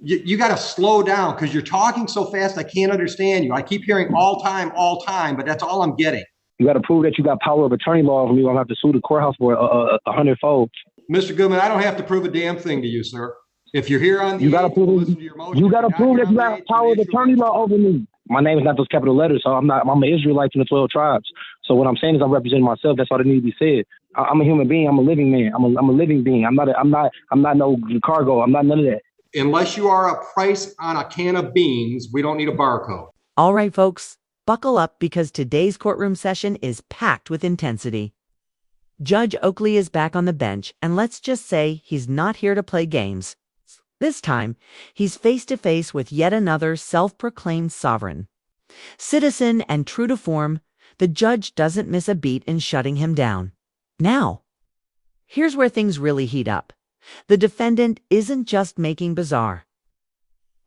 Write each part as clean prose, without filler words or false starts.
You got to slow down because you're talking so fast. I can't understand you. I keep hearing all time, but that's all I'm getting. You got to prove that you got power of attorney law over me. I'm going to have to sue the courthouse for a hundredfold. Mr. Goodman, I don't have to prove a damn thing to you, sir. If you're here on the, you got to prove that you got that you got power of attorney law over me. My name is not those capital letters, so I'm an Israelite from the 12 tribes. So what I'm saying is I'm representing myself. That's all that needs to be said. I'm a human being. I'm a living man. I'm a living being. I'm not no cargo. I'm not none of that. Unless you are a price on a can of beans, we don't need a barcode. All right, folks, buckle up because today's courtroom session is packed with intensity. Judge Oakley is back on the bench, and let's just say he's not here to play games. This time, he's face-to-face with yet another self-proclaimed sovereign. Citizen and true to form, the judge doesn't miss a beat in shutting him down. Now, here's where things really heat up. The defendant isn't just making bizarre.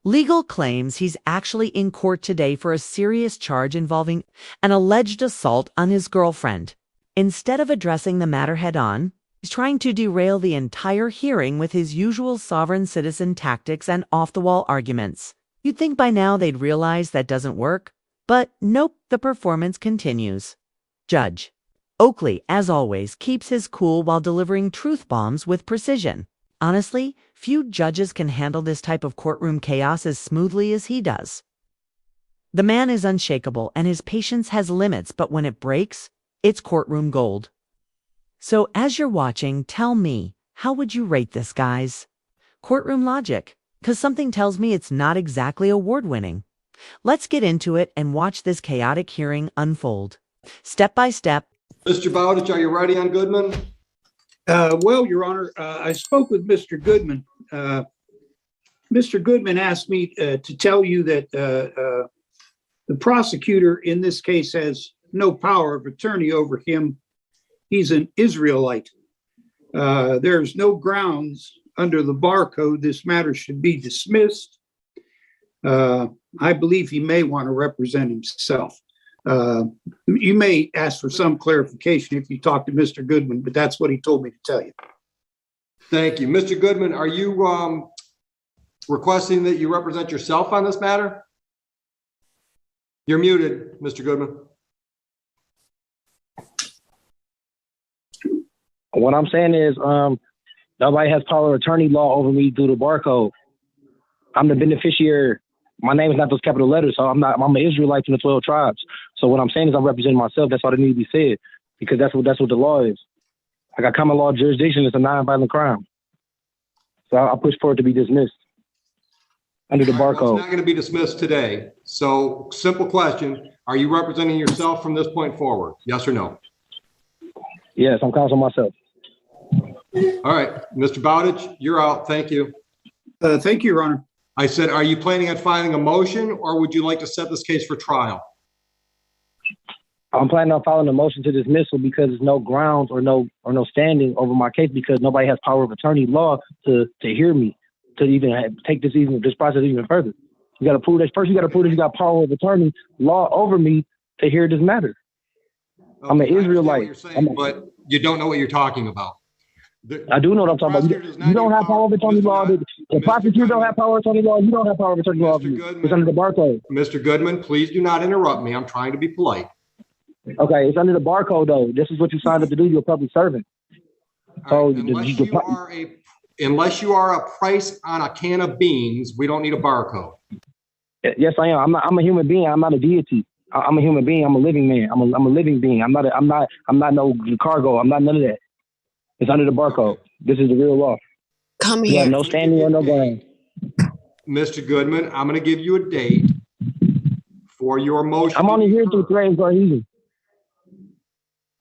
Legal claims he's actually in court today for a serious charge involving an alleged assault on his girlfriend. Instead of addressing the matter head-on, he's trying to derail the entire hearing with his usual sovereign citizen tactics and off-the-wall arguments. You'd think by now they'd realize that doesn't work, but nope, the performance continues. Judge Oakley, as always, keeps his cool while delivering truth bombs with precision. Honestly, few judges can handle this type of courtroom chaos as smoothly as he does. The man is unshakable and his patience has limits, but when it breaks, it's courtroom gold. So as you're watching, tell me, how would you rate this, guys? Courtroom logic, because something tells me it's not exactly award-winning. Let's get into it and watch this chaotic hearing unfold. Step by step. Mr. Bowditch, are you ready on Goodman? Well, Your Honor, I spoke with Mr. Goodman. Mr. Goodman asked me to tell you that the prosecutor in this case has no power of attorney over him. He's an Israelite. There's no grounds under the bar code this matter should be dismissed. I believe he may want to represent himself. You may ask for some clarification if you talk to Mr. Goodman, but that's what he told me to tell you. Thank you. Mr. Goodman, are you requesting that you represent yourself on this matter? You're muted, Mr. Goodman. What I'm saying is nobody has power of attorney law over me through the barcode. I'm the beneficiary. My name is not those capital letters, so I'm an Israelite from the 12 tribes. So what I'm saying is I'm representing myself. That's all that needs to be said, because that's what the law is. I got common law jurisdiction. It's a non-violent crime. So I push for it to be dismissed under the barcode. Well, it's not going to be dismissed today. So simple question. Are you representing yourself from this point forward? Yes or no? Yes, I'm counseling myself. All right. Mr. Bowditch, you're out. Thank you. Thank you, Your Honor. I said, are you planning on filing a motion or would you like to set this case for trial? I'm planning on filing a motion to dismissal because there's no grounds or no standing over my case because nobody has power of attorney law to hear me, to even take this process even further. You got to prove that first. You got to prove that you got power of attorney law over me to hear this matter. Okay, I'm an Israelite. What you're saying, but you don't know what you're talking about. I do know what I'm talking about. You don't have power of attorney law. The prosecutor don't have power of attorney law. You don't have power of attorney law. It's under the barcode. Mr. Goodman, please do not interrupt me. I'm trying to be polite. Okay, it's under the barcode though. This is what you signed up to do. You're a public servant. So right, unless you are a price on a can of beans, we don't need a barcode. Yes, I am. I'm a human being. I'm not a deity. I'm a human being. I'm a living man. I'm a living being. I'm not no cargo. I'm not none of that. It's under the barcode. Okay. This is the real law. Come here. You have no standing or no ground. Mr. Goodman, I'm going to give you a date for your motion. I'm only here to threaten cohesion.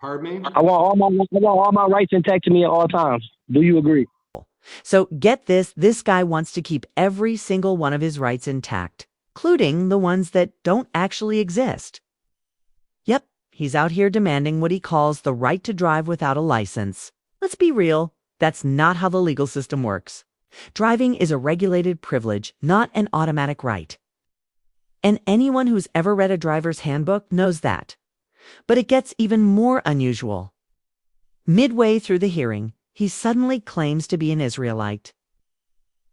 Pardon me? I want all my rights intact to me at all times. Do you agree? So get this guy wants to keep every single one of his rights intact, including the ones that don't actually exist. Yep, he's out here demanding what he calls the right to drive without a license. Let's be real, that's not how the legal system works. Driving is a regulated privilege, not an automatic right. And anyone who's ever read a driver's handbook knows that. But it gets even more unusual. Midway through the hearing, he suddenly claims to be an Israelite.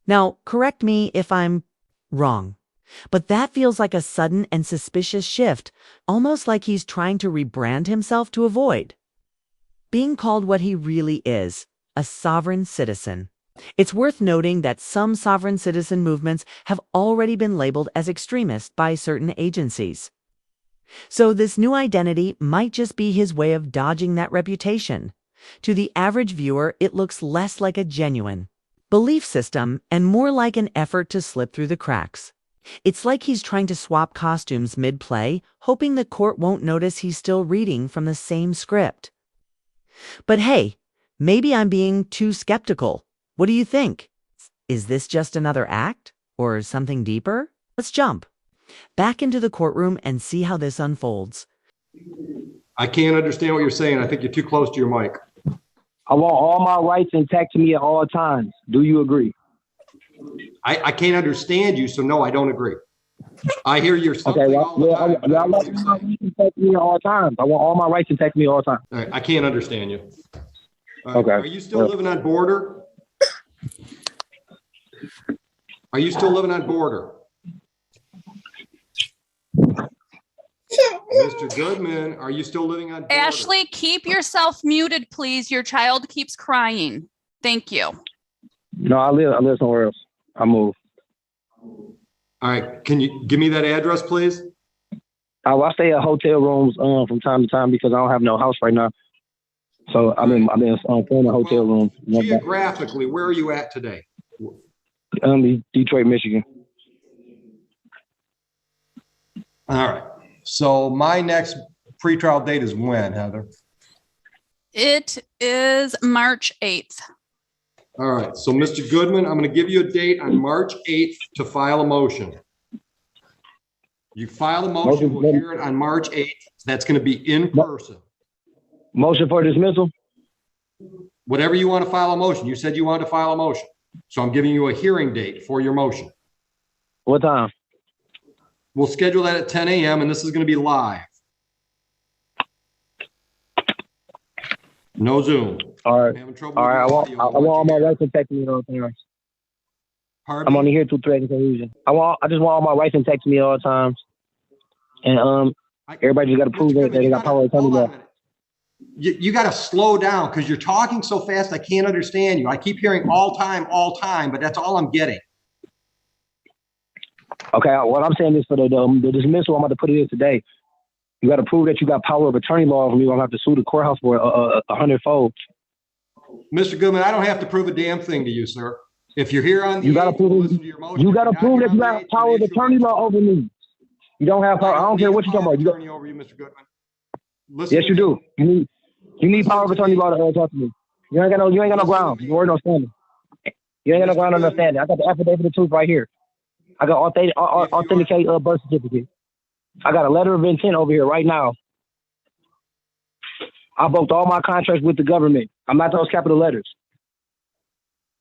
Now, correct me if I'm wrong, but that feels like a sudden and suspicious shift, almost like he's trying to rebrand himself to avoid being called what he really is, a sovereign citizen. It's worth noting that some sovereign citizen movements have already been labeled as extremist by certain agencies. So this new identity might just be his way of dodging that reputation. To the average viewer, it looks less like a genuine belief system and more like an effort to slip through the cracks. It's like he's trying to swap costumes mid-play, hoping the court won't notice he's still reading from the same script. But hey, maybe I'm being too skeptical. What do you think? Is this just another act or something deeper? Let's jump back into the courtroom and see how this unfolds. I can't understand what you're saying. I think you're too close to your mic. I want all my rights intact to me at all times. Do you agree? I can't understand you, so no, I don't agree. I hear you're something Okay, all the time. but I I don't know want what you're my saying. rights intact to me at all times. I want all my rights intact to me at all times. All right, I can't understand you. All right, Okay. Are you still living on border? Are you still living on border? Mr. Goodman, are you still living on border? Ashley, keep yourself muted, please. Your child keeps crying. Thank you. No, I live somewhere else. I moved. All right, can you give me that address, please? I stay at hotel rooms from time to time because I don't have no house right now. So I've been staying in hotel rooms. Geographically, where are you at today? Detroit, Michigan. All right. So my next pretrial date is when, Heather? It is March 8th. All right. So Mr. Goodman, I'm going to give you a date on March 8th to file a motion. You file a motion, we'll hear it on March 8th. That's going to be in person. Motion for dismissal? Whatever you want to file a motion. You said you wanted to file a motion. So I'm giving you a hearing date for your motion. What time? We'll schedule that at 10 a.m. and this is going to be live. No Zoom. All right. I'm having trouble All right. with I your audio. want all my rights intact to me at all times. Pardon I'm me? only here to threaten confusion. I just want all my rights intact to me at all times. And everybody just got to prove that they got power of attorney Hold on a law. minute. You got to slow down because you're talking so fast I can't understand you. I keep hearing all time, but that's all I'm getting. Okay, what I'm saying is for the dismissal, I'm about to put it in today. You got to prove that you got power of attorney law over me. I'm going to have to sue the courthouse for 100-fold. Mr. Goodman, I don't have to prove a damn thing to you, sir. If you're here on the You got to 8th, we'll prove listen to your motion. you got to If you're prove not that you here on got the 8th, power of we'll issue attorney a law over me. You don't have power. I don't care what you're talking about. attorney over you, Mr. Goodman. Listen Yes, to you me. do. You need power of attorney law to talk to me. You ain't got no ground. You ain't no standing. You ain't got no ground on understanding. I got the affidavit of truth right here. I got authenticate birth certificate. I got a letter of intent over here right now. I broke all my contracts with the government. I'm not those capital letters.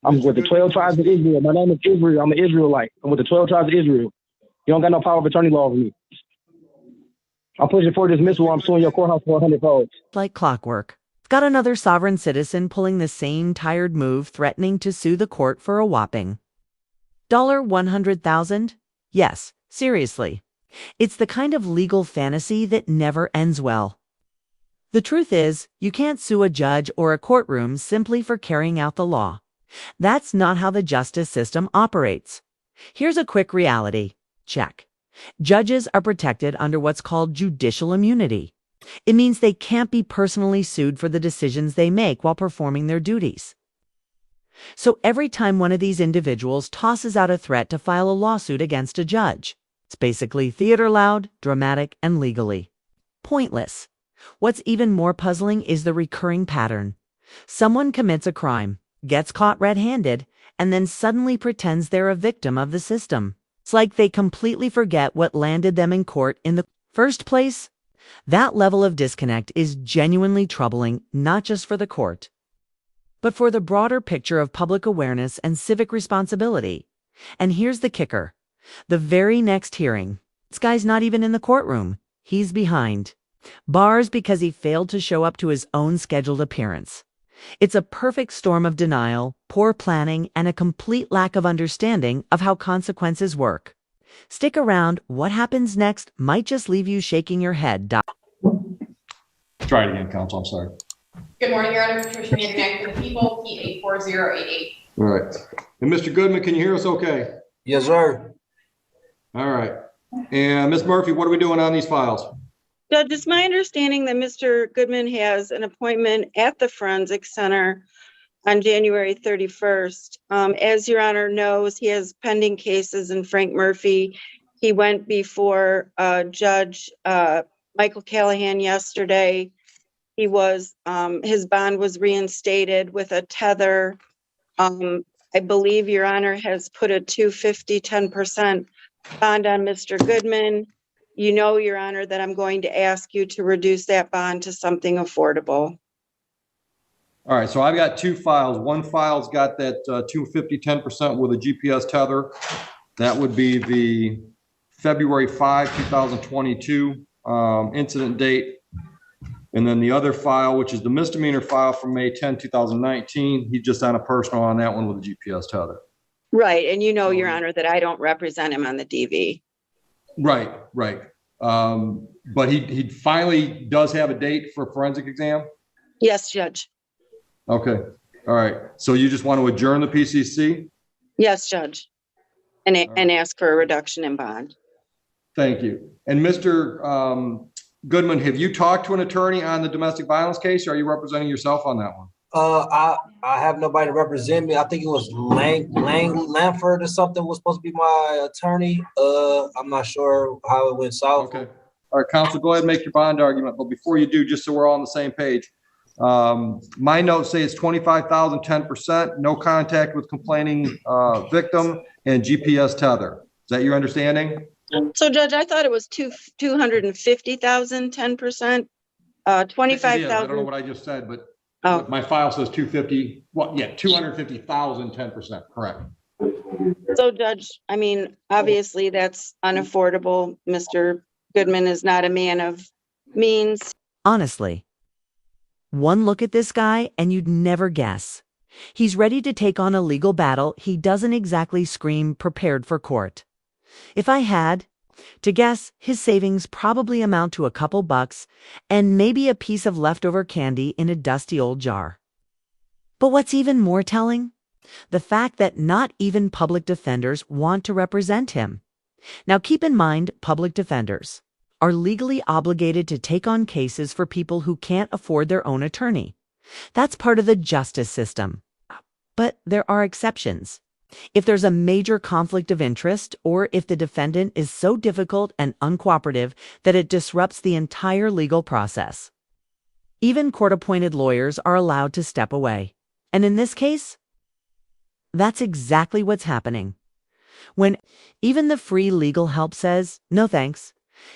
I'm with the 12 tribes of Israel. My name is Israel. I'm an Israelite. I'm with the 12 tribes of Israel. You don't got no power of attorney law over me. I'm pushing for dismissal. I'm suing your courthouse for 100-fold. Like clockwork. Got another sovereign citizen pulling the same tired move, threatening to sue the court for a whopping $100,000? Yes, seriously. It's the kind of legal fantasy that never ends well. The truth is, you can't sue a judge or a courtroom simply for carrying out the law. That's not how the justice system operates. Here's a quick reality check. Judges are protected under what's called judicial immunity. It means they can't be personally sued for the decisions they make while performing their duties. So every time one of these individuals tosses out a threat to file a lawsuit against a judge, it's basically theater loud, dramatic, and legally pointless. What's even more puzzling is the recurring pattern. Someone commits a crime, gets caught red-handed, and then suddenly pretends they're a victim of the system. It's like they completely forget what landed them in court in the first place. That level of disconnect is genuinely troubling, not just for the court, but for the broader picture of public awareness and civic responsibility. And here's the kicker. The very next hearing, this guy's not even in the courtroom. He's behind bars because he failed to show up to his own scheduled appearance. It's a perfect storm of denial, poor planning, and a complete lack of understanding of how consequences work. Stick around. What happens next might just leave you shaking your head. Try it again, counsel. I'm sorry. Good morning, Your Honor. Patricia Mandrack for the people, P84088. All right. And Mr. Goodman, can you hear us okay? Yes, sir. All right. And Ms. Murphy, what are we doing on these files? Judge, it's my understanding that Mr. Goodman has an appointment at the Forensic Center on January 31st. As Your Honor knows, he has pending cases in Frank Murphy. He went before Judge Michael Callahan yesterday. He was, his bond was reinstated with a tether. I believe Your Honor has put a 250, 10% bond on Mr. Goodman. You know, Your Honor, that I'm going to ask you to reduce that bond to something affordable. All right. So I've got two files. One file's got that 250, 10% with a GPS tether. That would be the February 5, 2022 incident date. And then the other file, which is the misdemeanor file from May 10, 2019, he's just on a personal on that one with a GPS tether. Right. And you know, Your Honor, that I don't represent him on the DV. Right, right. But he finally does have a date for a forensic exam? Yes, Judge. Okay. All right. So you just want to adjourn the PCC? Yes, Judge. And ask for a reduction in bond. Thank you. And Mr. Goodman, have you talked to an attorney on the domestic violence case, or are you representing yourself on that one? I have nobody to represent me. I think it was Langford or something was supposed to be my attorney. I'm not sure how it went south. Okay. All right, counsel, go ahead and make your bond argument. But before you do, just so we're all on the same page, my notes say it's $25,000, 10%, no contact with complaining victim, and GPS tether. Is that your understanding? So, Judge, I thought it was 250,000, 10%, 25,000. I don't know what I just said, but oh. My file says 250. What? Yeah, 250,000, 10%. Correct. So, Judge, I mean, obviously that's unaffordable. Mr. Goodman is not a man of means. Honestly, one look at this guy and you'd never guess. He's ready to take on a legal battle. He doesn't exactly scream prepared for court. If I had to guess, his savings probably amount to a couple bucks and maybe a piece of leftover candy in a dusty old jar. But what's even more telling? The fact that not even public defenders want to represent him. Now keep in mind, public defenders are legally obligated to take on cases for people who can't afford their own attorney. That's part of the justice system. But there are exceptions. If there's a major conflict of interest, or if the defendant is so difficult and uncooperative that it disrupts the entire legal process. Even court-appointed lawyers are allowed to step away. And in this case, that's exactly what's happening. When even the free legal help says, no thanks,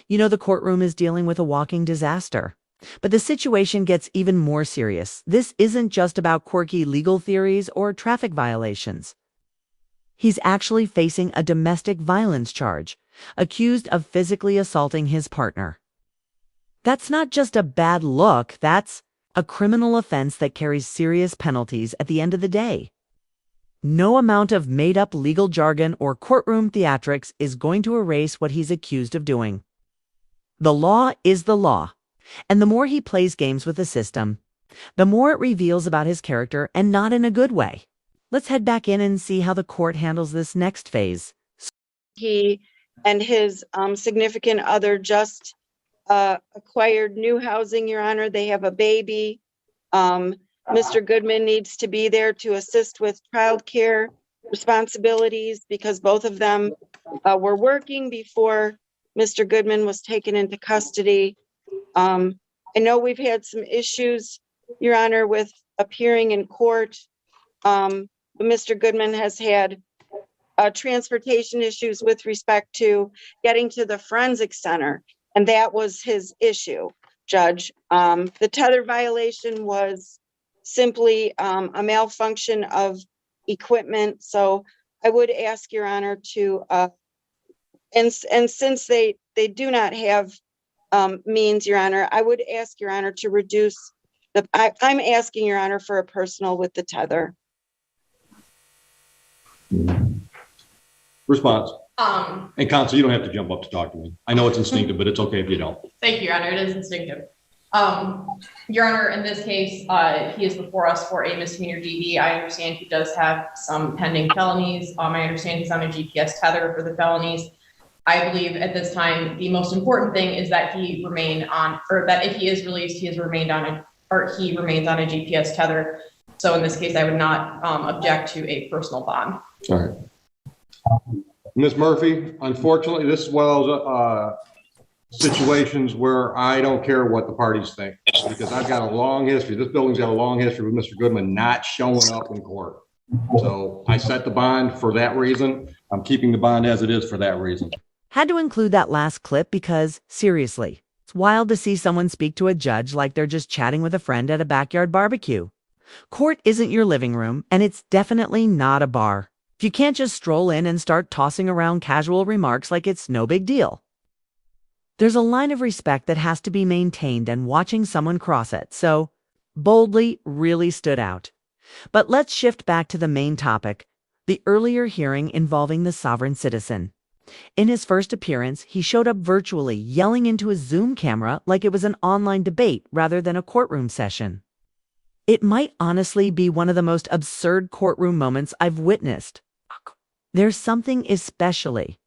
you know the courtroom is dealing with a walking disaster. But the situation gets even more serious. This isn't just about quirky legal theories or traffic violations. He's actually facing a domestic violence charge, accused of physically assaulting his partner. That's not just a bad look, that's a criminal offense that carries serious penalties at the end of the day. No amount of made-up legal jargon or courtroom theatrics is going to erase what he's accused of doing. The law is the law, and the more he plays games with the system, the more it reveals about his character, and not in a good way. Let's head back in and see how the court handles this next phase. He and his significant other just acquired new housing, Your Honor. They have a baby. Mr. Goodman needs to be there to assist with childcare responsibilities because both of them were working before Mr. Goodman was taken into custody. I know we've had some issues, Your Honor, with appearing in court. Mr. Goodman has had transportation issues with respect to getting to the forensic center, and that was his issue, Judge. The tether violation was simply a malfunction of equipment. So I would ask Your Honor to, and since they do not have means, Your Honor, I would ask Your Honor to reduce I'm asking, Your Honor, for a personal with the tether. Response. Um, And counsel, you don't have to jump up to talk to me. I know it's instinctive, but it's okay if you don't. Thank you, Your Honor. It is instinctive. Your Honor, in this case, he is before us for a misdemeanor DV. I understand he does have some pending felonies. I understand he's on a GPS tether for the felonies. I believe at this time, the most important thing is that he remain on, or that if he is released, he remains on a GPS tether. So in this case, I would not object to a personal bond. All right. Ms. Murphy, unfortunately, this is one of those situations where I don't care what the parties think, because I've got a long history. This building's got a long history with Mr. Goodman not showing up in court. So I set the bond for that reason. I'm keeping the bond as it is for that reason. Had to include that last clip because, seriously, it's wild to see someone speak to a judge like they're just chatting with a friend at a backyard barbecue. Court isn't your living room, and it's definitely not a bar. You can't just stroll in and start tossing around casual remarks like it's no big deal. There's a line of respect that has to be maintained, and watching someone cross it, so boldly really stood out. But let's shift back to the main topic, the earlier hearing involving the sovereign citizen. In his first appearance, he showed up virtually, yelling into his Zoom camera like it was an online debate rather than a courtroom session. It might honestly be one of the most absurd courtroom moments I've witnessed. There's something especially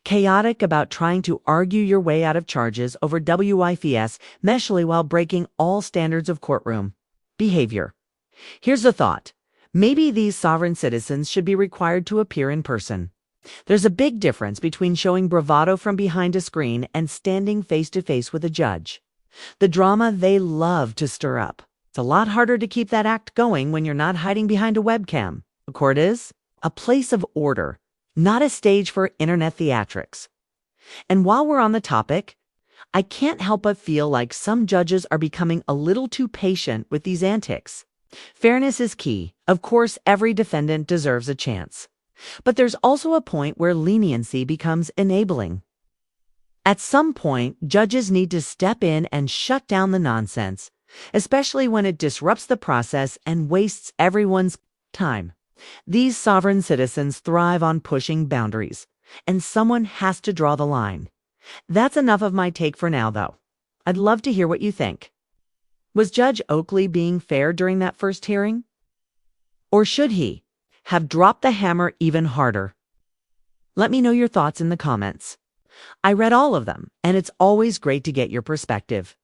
chaotic about trying to argue your way out of charges over WIFS, especially while breaking all standards of courtroom behavior. Here's a thought. Maybe these sovereign citizens should be required to appear in person. There's a big difference between showing bravado from behind a screen and standing face to face with a judge. The drama they love to stir up. It's a lot harder to keep that act going when you're not hiding behind a webcam. A court is a place of order, not a stage for internet theatrics. And while we're on the topic, I can't help but feel like some judges are becoming a little too patient with these antics. Fairness is key. Of course, every defendant deserves a chance. But there's also a point where leniency becomes enabling. At some point, judges need to step in and shut down the nonsense, especially when it disrupts the process and wastes everyone's time. These sovereign citizens thrive on pushing boundaries, and someone has to draw the line. That's enough of my take for now, though. I'd love to hear what you think. Was Judge Oakley being fair during that first hearing? Or should he have dropped the hammer even harder? Let me know your thoughts in the comments. I read all of them, and it's always great to get your perspective.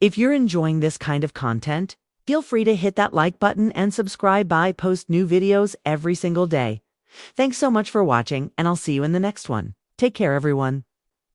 If you're enjoying this kind of content, feel free to hit that like button and subscribe. I post new videos every single day. Thanks so much for watching, and I'll see you in the next one. Take care, everyone.